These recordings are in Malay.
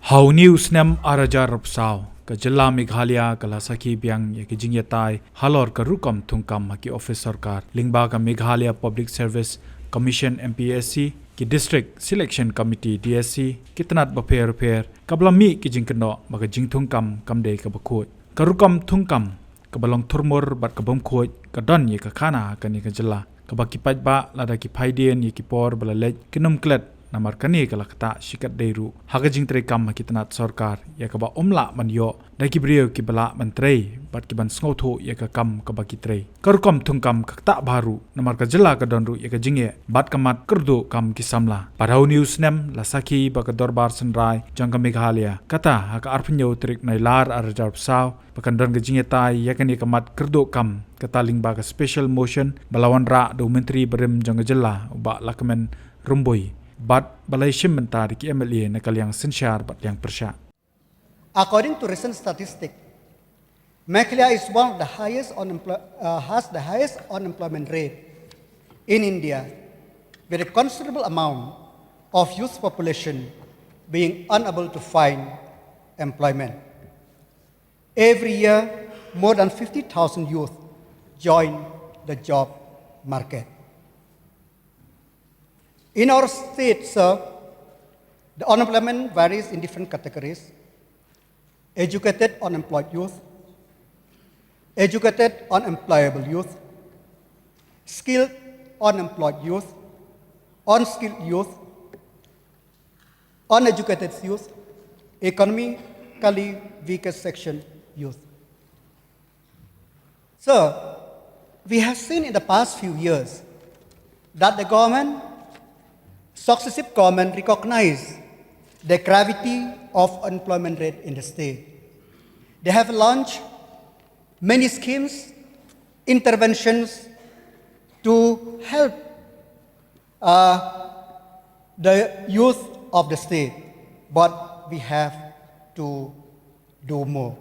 How news nem arajar rapsau ka jilla Meghalaya kala sakhi biang ya ki jingyatai halor ka rukam Thungkam ki office sarkar lingba ka Meghalaya Public Service Commission MPSC ki District Selection Committee DSC kitnat ba pher kablami ki jingkno maka jing Thungkam kamde ka bakhoi ka rukam Thungkam ka balong thurmor bat ka bom khoi ka don ye ka khana ka ni ka jilla ka ba ki pajba lada ki phaiden ye ki por balalej kinum klet namar kani kala kata shikat deiru hagajing tre kam kitanat sarkar ya kaba omla manyo da ki brio ki bala mantrei bat ki ban snotho ya ka kam kaba ki tre karkam Thungkam kakta baru namar ka jilla ka donru ya ka jinge bat kamat kurdo kam ki samla parau news nem la sakhi ba ka dorbar sanrai jangka Meghalaya kata haka arpnyo trik nailar arjarp saw pakan don ka jinge tai ya kani kamat kurdo kam kata lingba ka special motion balawan ra do menteri berim jangka jilla ba lakmen rumboi But Malaysian mentari ki MLA nakal yang sensyar bat yang persya. According to recent statistics, Meghalaya is one of the has the highest unemployment rate in India, with a considerable amount of youth population being unable to find employment. Every year, more than 50,000 youth join the job market. In our state, sir, the unemployment varies in different categories: educated unemployed youth, educated unemployable youth, skilled unemployed youth, unskilled youth, uneducated youth, economically weaker section youth. Sir, we have seen in the past few years that the successive government recognize the gravity of unemployment rate in the state. They have launched many schemes, interventions to help the youth of the state, but we have to do more.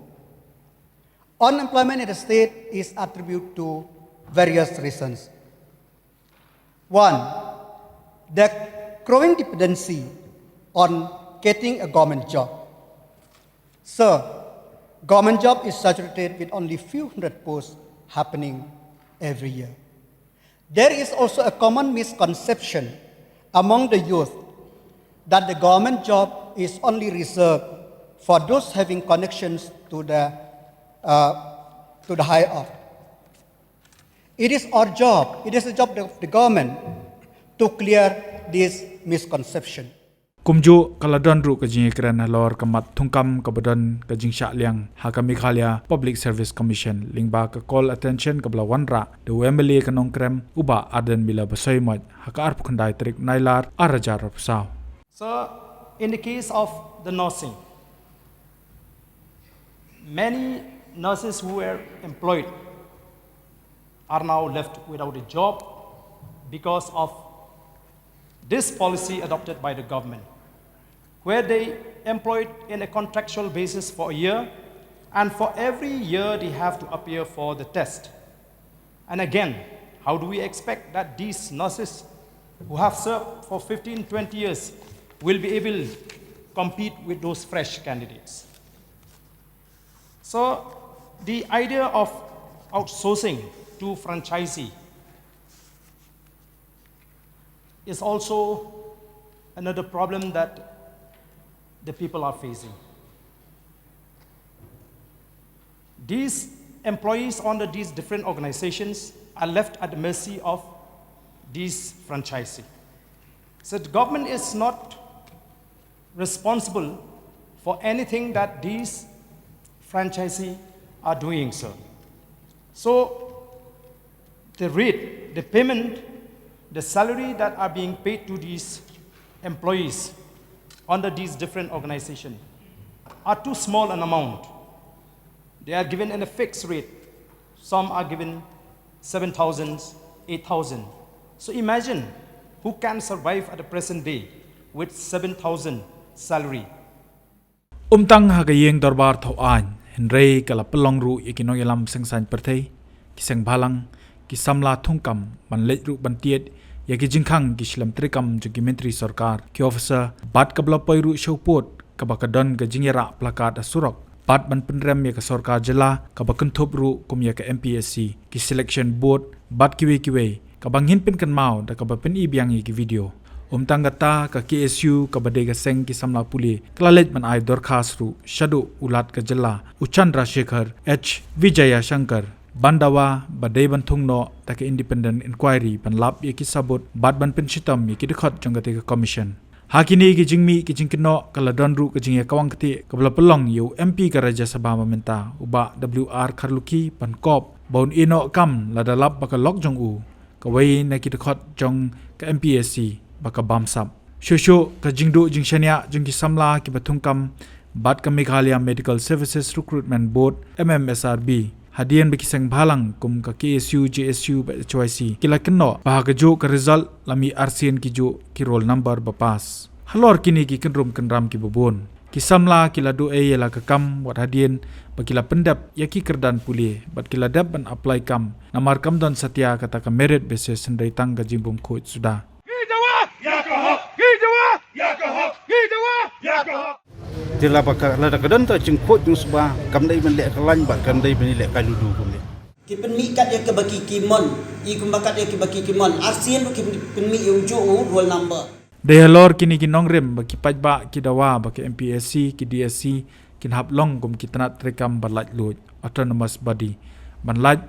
Unemployment in the state is attributed to various reasons. One, the growing dependency on getting a government job. Sir, government job is saturated with only few hundred posts happening every year. There is also a common misconception among the youth that the government job is only reserved for those having connections to the higher up. It is our job, it is the job of the government to clear this misconception. Kumjo kaladon ru ka jinge kran halor kamat Thungkam kabadon ka jingsha liang haka Meghalaya Public Service Commission lingba ka call attention kabla wanra the MLA kanong krem uba aden mila basoy maj haka arp khandai trik nailar arajar rapsaw. So in the case of the nursing, many nurses who were employed are now left without a job because of this policy adopted by the government, where they employed in a contractual basis for a year, and for every year they have to appear for the test. And again, how do we expect that these nurses who have served for 15, 20 years will be able to compete with those fresh candidates? So the idea of outsourcing to franchisee is also another problem that the people are facing. These employees under these different organizations are left at the mercy of these franchisee. So the government is not responsible for anything that these franchisee are doing, sir. So the rate, the payment, the salary that are being paid to these employees under these different organizations are too small an amount. They are given in a fixed rate. Some are given 7,000, 8,000. So imagine who can survive at the present day with 7,000 salary. Umtang hagayeng dorbar Thoh Henry kala pelong ru ikino yalam sengsan perthei kiseng balang kisamla Thungkam manlej ru bantiet yaki jingkhang ki shlam trikam jugi menteri sarkar ki officer bat kabla pairu shopot kabakadon ke jingira plakat asurok bat ban penrem ya ke sorkar jela kabakun thopru kum ya ke MPSC ki selection board bat kiwe kabanghin pin kan mau da kabapin ibiang ki video tanggata ka KSU ka badai ka seng ki samla puli klalet man ai dorkhas ru shadu ulat ka jela Uchandra Shekhar H Vijaya Shankar Bandawa badai ban thungno ta ka independent inquiry ban lap ye ki sabot bat ban pen shitam ye ki dekhot jangate ka commission hakini ki jingmi ki jingkino kala donru ka jingya kawang kati kabla pelong yu MP ka Raja Sabha meminta uba WR Kharluki ban kop baun ino kam ladalap baka lok jong u kawai na ki dekhot jong ka MPSC baka bamsap shosho ka jingdu jingshania jingki samla ki Thungkam bat ka Meghalaya Medical Services Recruitment Board MMSRB hadian baki seng bhalang kum ka KSU JSU HYC kila kenno bahaga jo ka result lami RCN ki jo ki roll number bapas halor kini ki kenrum kenram ki bubun ki samla kila do yala ka kam wat hadian bakila pendap yaki kerdan puli bat kila dap ban apply kam namar kam don satya kata ka merit basis sendai tang ka jimbum khoj sudah Tila baka lada kadan ta jengkot jung sba kam dai men lek kalan bat kam dai ben lek kaludu kum le ki penmi kat ya ke baki kimon I kumbakat ya ke baki kimon arsian ki penmi ujo roll number de halor kini ki nongrem baki pajba ki dawa baki MPSC ki DSC kin hap long kum ki tanat rekam balat lut autonomous body banlat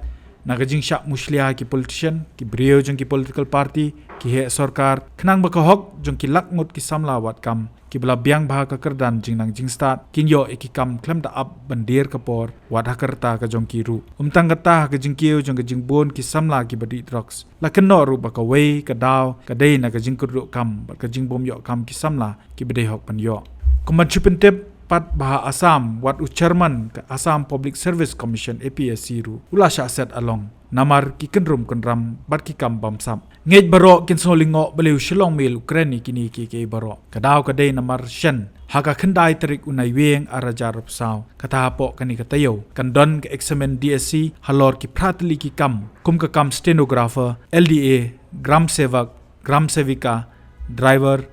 nagajing syak muslia ki politician ki brio jong ki political party ki he sarkar khnang baka hok jong ki lakmut ki samla wat kam ki bela biang bah ka kerdan jing nang jing start kin yo iki kam klem da up bandir kapor wat hakarta ka jong ki ru tangata ka jing kiu jong ka jing bon ki samla ki badi drugs la kenno ru baka wei ka daw ka dei na ka jing kru kam ka jing bom yo kam ki samla ki bede hok pan yo kuman chupentep pat baha Assam wat chairman ke Assam Public Service Commission APSC ru ula sya set along namar ki kenrum kenram bat ki kam bamsam ngej baro kin solingo beliu Shillong Mail Ukraine kini ki ke baro kadaw kadai namar shen haka khandai tarik unai weng araja rupsaw kata hapo kani katayo kandon ke Eksamin DSC halor ki pratli ki kam kum ka kam stenographer LDA gram sevak gram sevika driver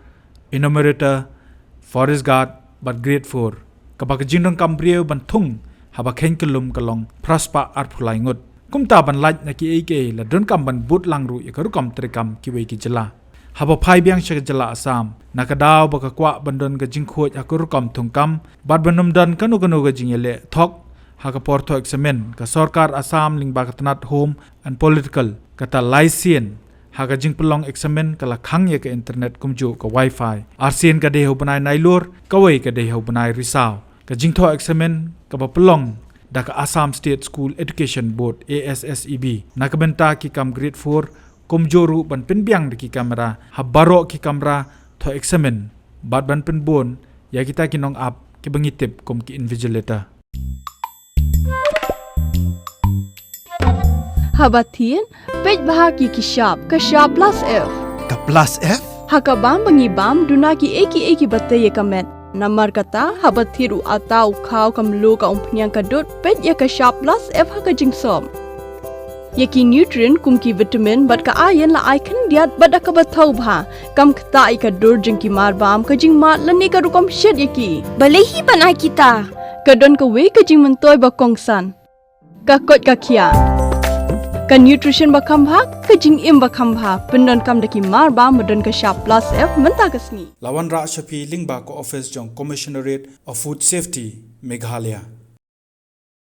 enumerator forest guard but grade 4 kabak jindong kambriyo ban thung haba khen kelum kalong praspa arphulai ngut kumta ban laj na ki eke la don kam ban but langru yakaru kam trekam ki wei ki jela haba phai biang shak jela Assam nakadaw baka kwa bandon ga jingkhoj akaru kam thungkam bat banum dan kanu ga jingele thok haka portho Eksamin ka sarkar Assam lingba katanat home and political kata laisien haga jing pelong Eksamin kala khang ye ka internet kumju ka wifi RCN ka deho banai nailur kawai ka deho banai risaw ka jing Thoh Eksamin ka ba pelong da ka Assam State School Education Board ASSEB na ka benta ki kam grade 4 kumjoru ban pinbiang ki kamera habaro ki kamera Thoh Eksamin bat ban pinbon ya kita kinong up ki bangitip kum ki invigilator Habatin, pej bahagi ki sharp plus F. Ka plus F? Haka bam bangi bam duna ki eki batay kamet. Namar kata habathiru atau kau kam lo ka umpnyang kadut pej ya ka sharp plus F haka jingsom. Yaki nutrient kum ki vitamin bat ka iron la icon diat bat ka bathau bha kam kata I ka dur jing ki mar bam ka jing mat lani ka rukom shed yaki. Balehi banai kita. Kadon ka we ka jing mentoy ba kongsan. Ka kot ka kia. Ka nutrition bakam bha ka jing im bakam bha pendon kam daki mar ba modon ka sharp plus F menta kasni lawan ra shapi lingba ko office jong commissionerate of food safety Meghalaya